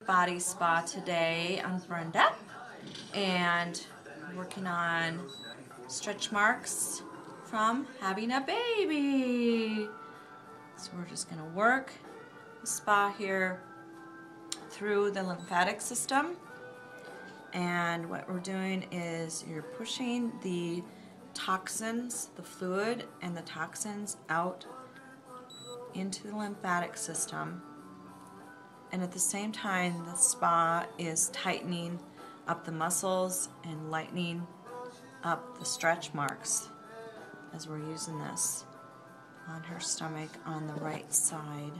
body spa today. I'm Brenda, and working on stretch marks from having a baby. So we're just going to work the spa here through the lymphatic system, and what we're doing is you're pushing the toxins, the fluid and the toxins out into the lymphatic system, and at the same time the spa is tightening up the muscles and lightening up the stretch marks as we're using this on her stomach on the right side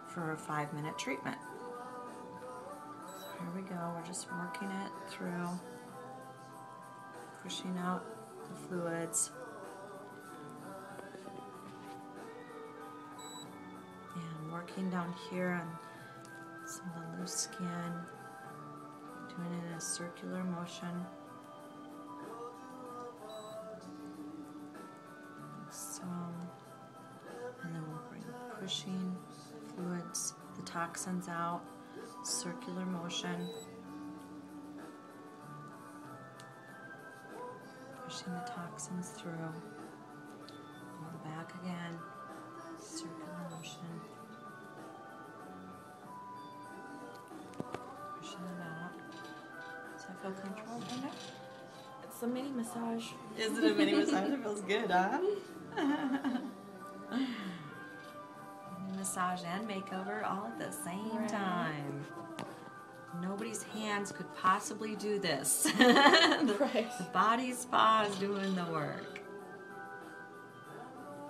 for a 5-minute treatment. So here we go, we're just working it through, pushing out the fluids and working down here on some of the loose skin, doing it in a circular motion. So, and then we'll bring pushing fluids, the toxins out, circular motion. Pushing the toxins through. Going back again, circular motion. Pushing it out. Does that feel comfortable, Brenda? It's a mini massage. Is it a mini massage? It feels good, huh? Massage and makeover all at the same time. Nobody's hands could possibly do this. The body spa is doing the work.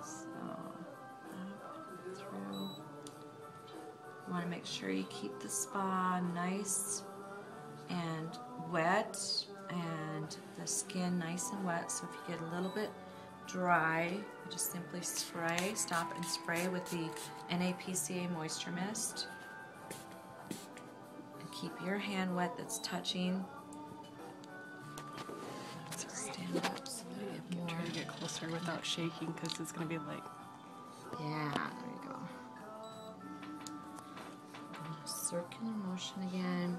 So, up through. You want to make sure you keep the spa nice and wet, and the skin nice and wet. So if you get a little bit dry, you just simply spray, stop and spray with the NAPCA Moisture Mist. And keep your hand wet that's touching. Stand up so you get more. Try to get closer without shaking, because it's going to be like... Yeah, there you go. Circular motion again.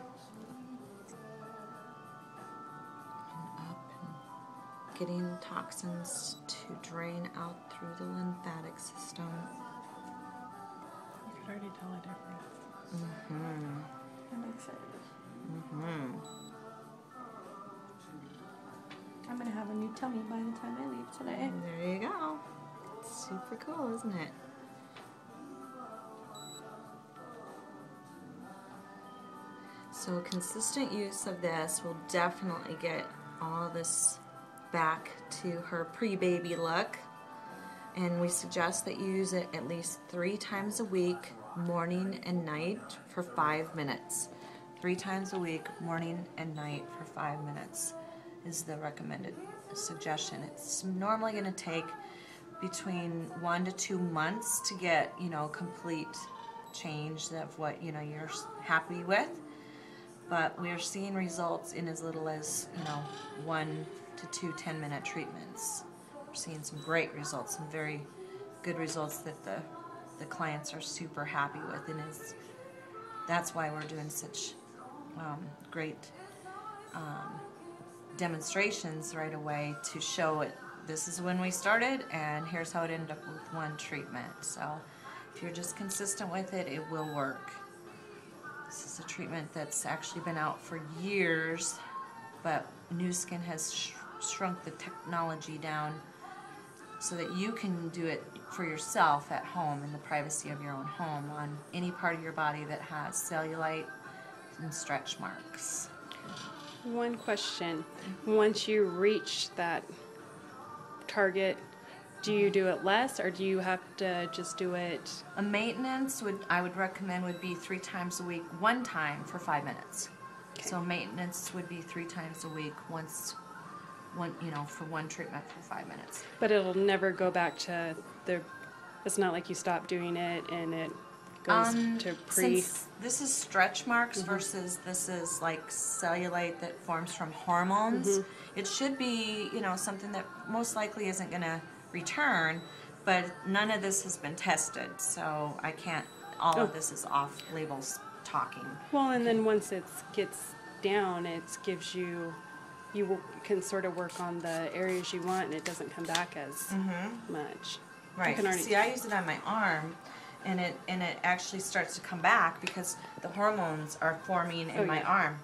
Getting toxins to drain out through the lymphatic system. You could already tell a difference. Mm-hmm. I'm excited. Mm-hmm. I'm going to have a new tummy by the time I leave today. There you go. It's super cool, isn't it? So consistent use of this will definitely get all this back to her pre-baby look, and we suggest that you use it at least 3 times a week, morning and night, for 5 minutes. 3 times a week, morning and night, for 5 minutes is the recommended suggestion. It's normally going to take between 1 to 2 months to get, complete change of what you're happy with, but we're seeing results in as little as 1 to 2 10-minute treatments. We're seeing some great results, some very good results that the clients are super happy with, and that's why we're doing such great demonstrations right away to show it. This is when we started, and here's how it ended up with one treatment. So if you're just consistent with it, it will work. This is a treatment that's actually been out for years, but Nu Skin has shrunk the technology down so that you can do it for yourself at home in the privacy of your own home on any part of your body that has cellulite and stretch marks. One question. Once you reach that target, do you do it less, or do you have to just do it? A maintenance I would recommend would be 3 times a week, 1 time for 5 minutes. Okay. So maintenance would be 3 times a week, for one treatment for 5 minutes. But it'll never go back to it's not like you stop doing it and it goes to pre... Since this is stretch marks versus this is like cellulite that forms from hormones, it should be, something that most likely isn't going to return, but none of this has been tested, so I can't, all of this is off-label talking. Well, and then once it gets down, it gives you can sort of work on the areas you want, and it doesn't come back as much. Right. See, I use it on my arm, and it actually starts to come back because the hormones are forming in my arm.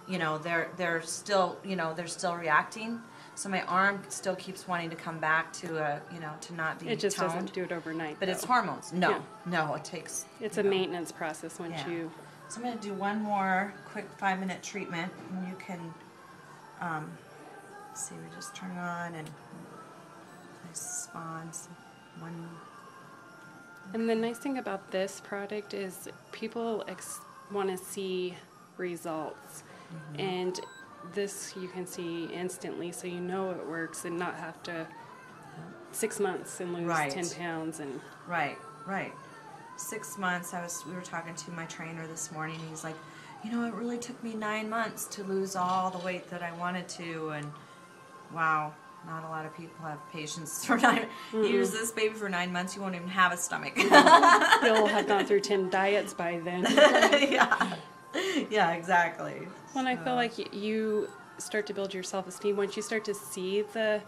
You know, they're still reacting. So my arm still keeps wanting to come back to to not be It just toned. doesn't do it overnight. But though. it's hormones. No, it takes. It's a maintenance process once you. So I'm going to do one more quick 5-minute treatment, and you can see. We just turn it on and nice spawns. One. And the nice thing about this product is people want to see results, and this you can see instantly, so you know it works, and not have to 6 months and lose 10 pounds and. Right. 6 months. We were talking to my trainer this morning. He's like, it really took me 9 months to lose all the weight that I wanted to, and wow. Not a lot of people have patience for 9. You use this baby for 9 months, you won't even have a stomach. You'll have gone through 10 diets by then. Yeah, exactly. Well, I feel like you start to build your self-esteem. Once you start to see the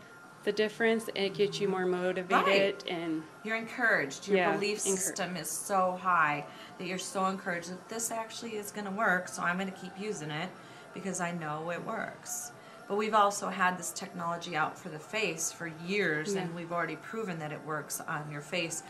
difference, it gets you more motivated. And you're encouraged. Your belief system is so high that you're so encouraged that this actually is going to work, so I'm going to keep using it because I know it works. But we've also had this technology out for the face for years, and we've already proven that it works on your face,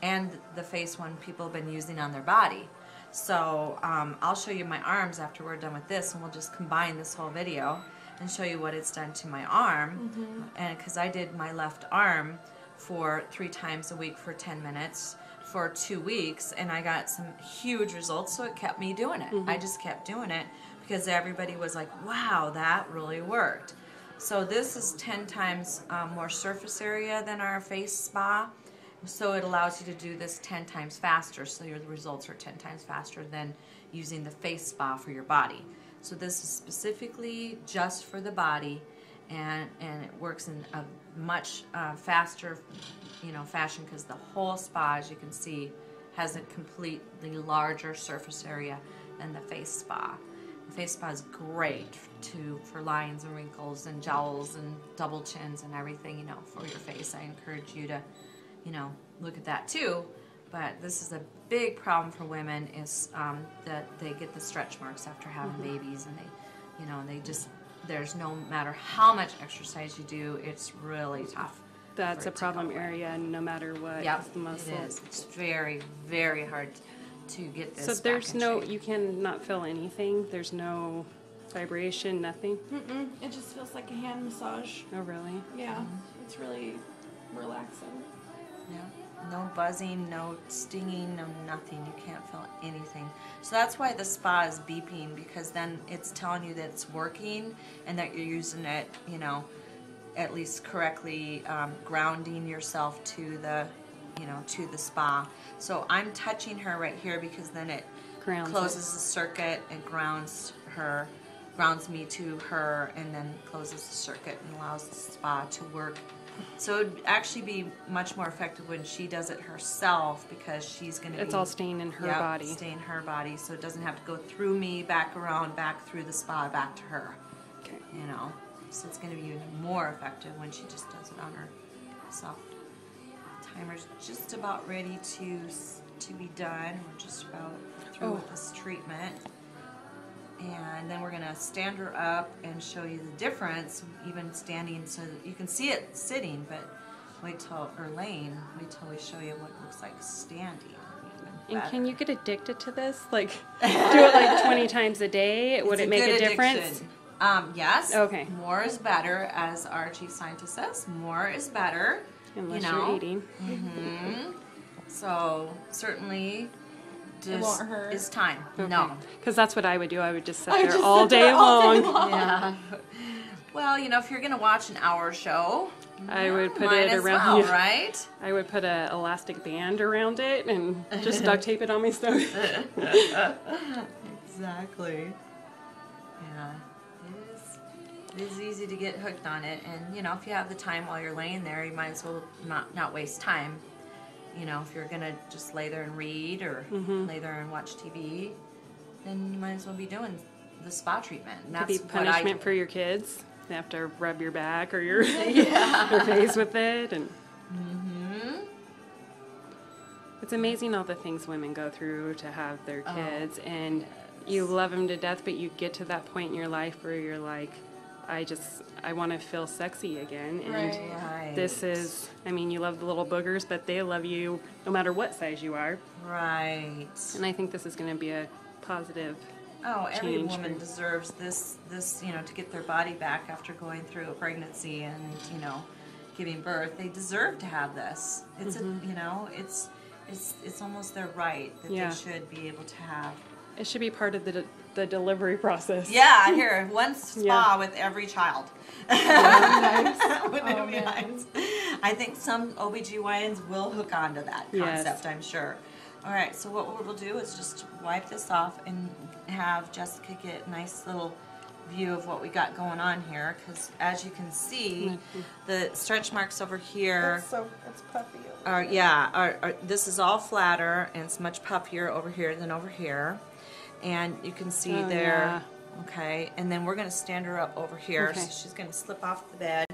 and the face one people have been using on their body. So I'll show you my arms after we're done with this, and we'll just combine this whole video and show you what it's done to my arm. And because I did my left arm for 3 times a week for 10 minutes for 2 weeks, and I got some huge results, so it kept me doing it. I just kept doing it. Because everybody was like, wow, that really worked. So this is 10 times more surface area than our face spa. So it allows you to do this 10 times faster. So your results are 10 times faster than using the face spa for your body. So this is specifically just for the body, and it works in a much faster fashion, because the whole spa, as you can see, has a completely larger surface area than the face spa. The face spa is great for lines and wrinkles and jowls and double chins and everything, for your face. I encourage you to, look at that too. But this is a big problem for women, is that they get the stretch marks after having babies, and there's no matter how much exercise you do, it's really tough. That's a problem area, no matter what. Yep, the muscle. it is. It's very, very hard to get this. So there's you cannot feel anything. There's no vibration, nothing. It just feels like a hand massage. Oh, really? Yeah, it's really relaxing. Yeah, no buzzing, no stinging, no nothing. You can't feel anything. So that's why the spa is beeping, because then it's telling you that it's working and that you're using it, at least correctly, grounding yourself to the spa. So I'm touching her right here because then it closes the circuit and grounds me to her, and then closes the circuit and allows the spa to work. So it would actually be much more effective when she does it herself, because she's going to It's all staying in her body. Staying in her body, so it doesn't have to go through me, back around, back through the spa, back to her. Okay. So it's going to be even more effective when she just does it on herself. Timer's just about ready to be done. We're just about through with this treatment. And then we're going to stand her up and show you the difference, even standing, so that you can see it sitting, but wait till we show you what it looks like standing. And can you get addicted to this? Like, do it like 20 times a day? Would it make a difference? Yes. Okay. More is better, as our chief scientist says. More is better. Unless you're eating. So certainly, it won't hurt. It's time. Okay. No, because that's what I would do. I would just sit there all day long. Yeah. Well, if you're gonna watch an hour show, I would put might it as around. well, right? I would put an elastic band around it and just duct tape it on my stomach. Exactly. Yeah. It is easy to get hooked on it, and if you have the time while you're laying there, you might as well not waste time. If you're gonna just lay there and read, or lay there and watch TV, then you might as well be doing the spa treatment. And Could that's be what I punishment do. for your kids. They have to rub your back or your, Yeah. your face with it. And Mm-hmm. it's amazing all the things women go through to have their Oh, kids. And you love them to death, but you get to that point in your life where you're like, I want to feel sexy again. And Right. this is, I mean, you love the little boogers, but they love you no matter what size you are. Right. And I think this is going to be a positive. Oh, every change woman for- deserves this, you know, to get their body back after going through a pregnancy and, you know, giving birth. They deserve to have this. It's a, you know, it's almost their right that Yeah. they should be able to have. It should be part of the delivery process. Yeah, here, one spa Yeah. with every child. Wouldn't it be nice? I think some OBGYNs will hook on to that Yes. concept, I'm sure. All right, so what we'll do is just wipe this off and have Jessica get a nice little view of what we got going on here, because as you can see, the stretch marks over here It's puffy. this is all flatter and it's much puffier over here than over here. And you can see Oh, there, yeah. okay, and then we're going to stand her up over here. Okay. So she's going to slip off the bed.